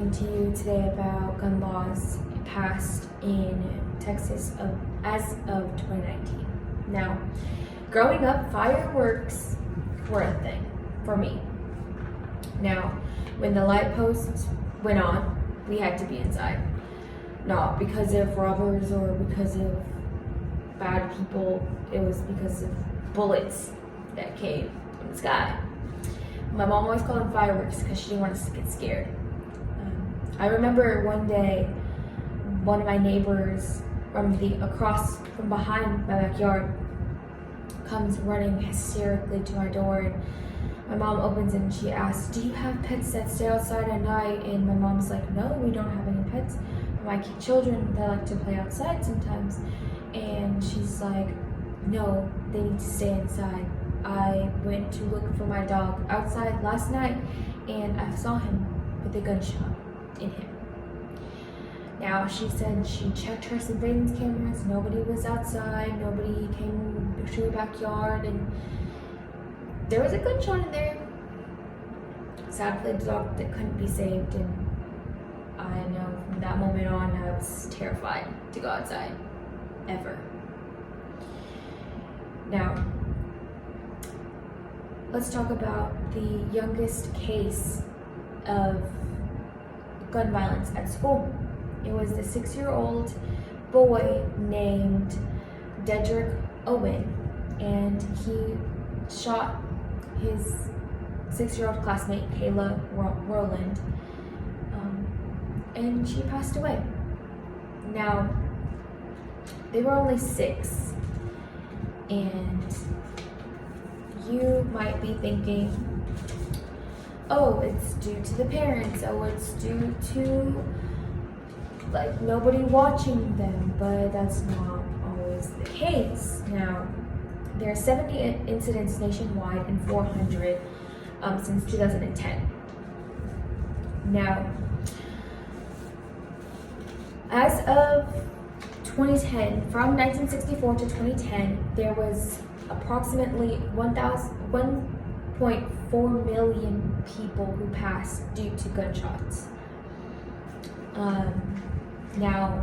talking to you today about gun laws passed in Texas as of 2019. Now, growing up, fireworks were a thing for me. Now, when the light posts went on, we had to be inside. Not because of robbers or because of bad people, it was because of bullets that came from the sky. My mom always called them fireworks because she didn't want us to get scared. I remember one day, one of my neighbors from behind my backyard comes running hysterically to our door, and my mom opens it and she asks, "Do you have pets that stay outside at night?" And my mom's like, "No, we don't have any pets. My children, they like to play outside sometimes." And she's like, "No, they need to stay inside. I went to look for my dog outside last night and I saw him with a gunshot in him." Now, she said she checked her surveillance cameras, nobody was outside, nobody came to her backyard, and there was a gunshot in there. Sadly, the dog that couldn't be saved, and I know from that moment on I was terrified to go outside, ever. Now, let's talk about the youngest case of gun violence at school. It was the 6-year-old boy named Dedrick Owen, and he shot his 6-year-old classmate, Kayla Rowland, and she passed away. Now, they were only 6, and you might be thinking, oh, it's due to the parents, oh, it's due to nobody watching them, but that's not always the case. Now, there are 70 incidents nationwide and 400 since 2010. Now, as of 2010, from 1964 to 2010, there was approximately 1.4 million people who passed due to gunshots. Now,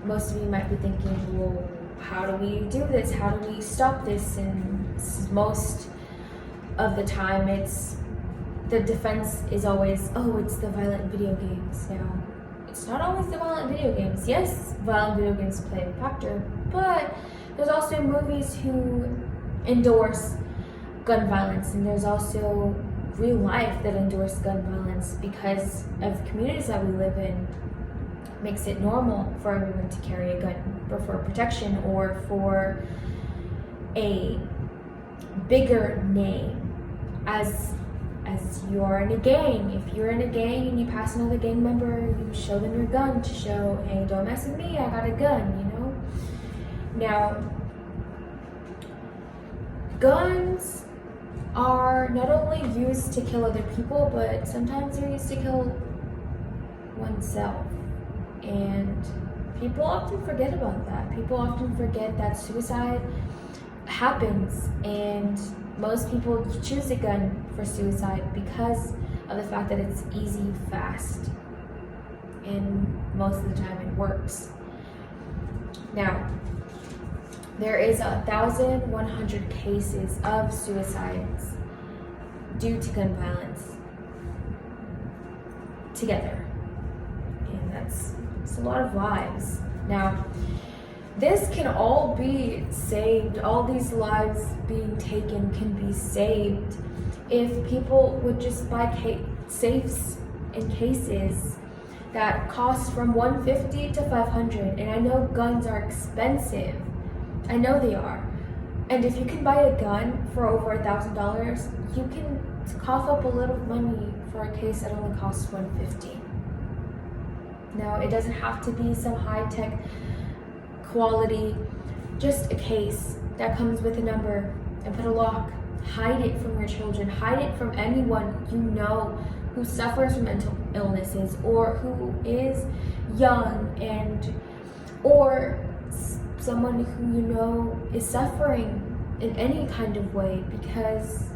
most of you might be thinking, well, how do we do this? How do we stop this? And most of the time, the defense is always, oh, it's the violent video games. Now, it's not always the violent video games. Yes, violent video games play a factor, but there's also movies who endorse gun violence, and there's also real life that endorse gun violence because of communities that we live in. Makes it normal for everyone to carry a gun, or for protection, or for a bigger name. As you are in a gang, if you're in a gang and you pass another gang member, you show them your gun to show, hey, don't mess with me, I got a gun, you know? Now, guns are not only used to kill other people, but sometimes they're used to kill oneself. And people often forget about that. People often forget that suicide happens, and most people choose a gun for suicide because of the fact that it's easy, fast, and most of the time it works. Now, there is 1,100 cases of suicides due to gun violence together, and it's a lot of lives. Now, this can all be saved, all these lives being taken can be saved if people would just buy safes and cases that cost from $150 to $500. And I know guns are expensive. I know they are. And if you can buy a gun for over $1,000, you can cough up a little money for a case that only costs $150. Now, it doesn't have to be some high-tech quality, just a case that comes with a number and put a lock. Hide it from your children, hide it from anyone you know who suffers from mental illnesses or who is young or someone who you know is suffering in any kind of way, because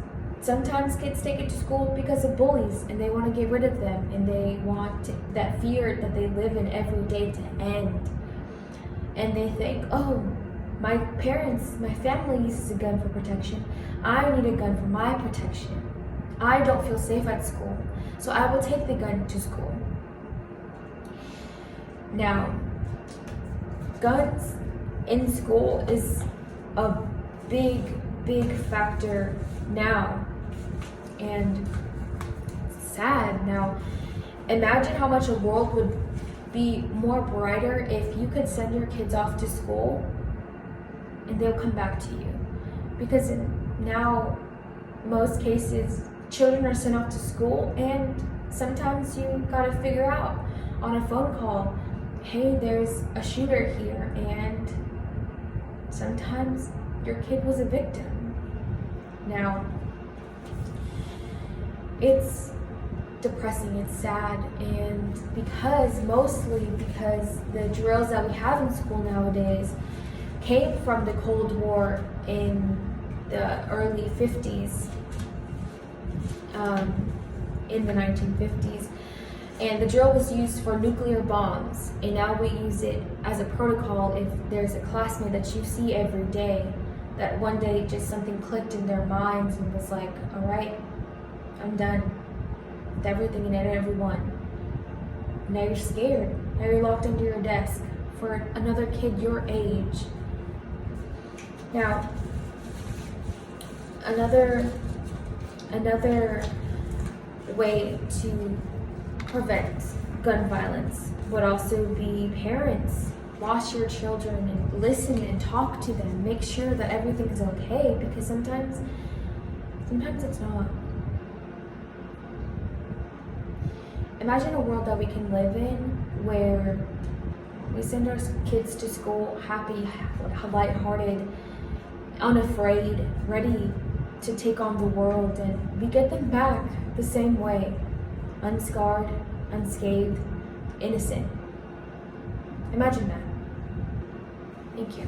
Sometimes kids take it to school because of bullies and they want to get rid of them and they want that fear that they live in every day to end. And they think, oh, my parents, my family uses a gun for protection. I need a gun for my protection. I don't feel safe at school, so I will take the gun to school. Now, guns in school is a big factor now, and it's sad. Now, imagine how much a world would be more brighter if you could send your kids off to school and they'll come back to you. Because now, most cases, children are sent off to school, and sometimes you gotta figure out on a phone call, hey, there's a shooter here, and sometimes your kid was a victim. Now, it's depressing, it's sad, and mostly because the drills that we have in school nowadays came from the Cold War in the early 50s, in the 1950s, and the drill was used for nuclear bombs, and now we use it as a protocol if there's a classmate that you see every day that one day just something clicked in their minds and was like, all right, I'm done with everything and everyone. Now you're scared. Now you're locked under your desk for another kid your age. Now, another way to prevent gun violence would also be parents. Watch your children and listen and talk to them. Make sure that everything is okay, because sometimes it's not. Imagine a world that we can live in where we send our kids to school happy, lighthearted, unafraid, ready to take on the world, and we get them back the same way, unscarred, unscathed, innocent. Imagine that. Thank you.